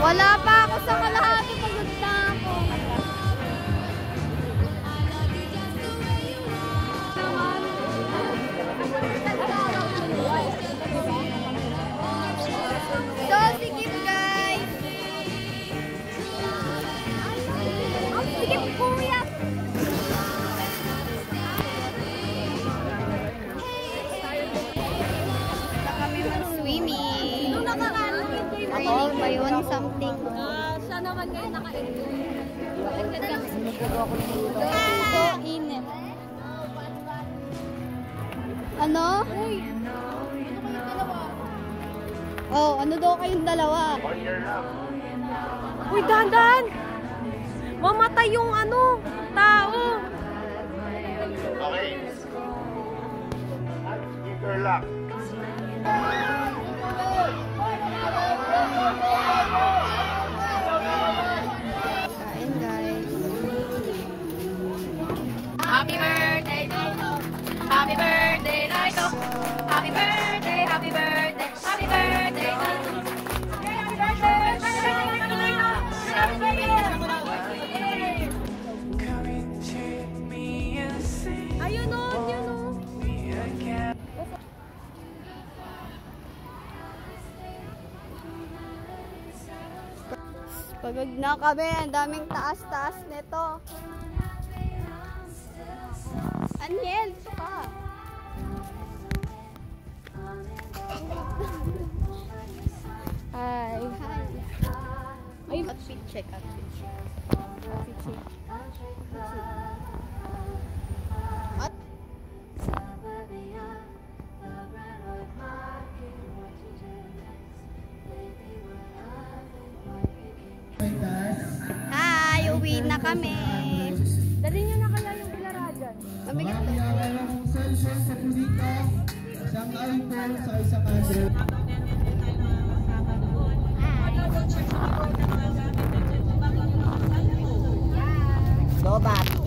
Wala pa ako sa kalahati. Pagod na ako. So, sikip guys. Ang sikip kuya. Basta kami mag-swimming. Training ba yun? Something. Siya naman ngayon naka-enjoy. So, init. Ano? Oh, ano daw kayong dalawa? Uy, dahan-dahan! Mamatay yung ano, tao! Okay. Keep your luck. Kain guys. Happy birthday, Naito! Happy birthday, Naito! Happy birthday, happy birthday, happy birthday, Naito! Happy birthday, happy birthday, ayun o, yun o. Pagod na kami. Ang daming taas-taas nito. Aniel, ito ka. Hi. Hi. Ay, outfit check. Outfit check. Outfit check. What? Hi, uwi na kami. Dali nyo na kaya yung bilarajan. Mabigat to. Isang iPhone sa isang Android. Lobat.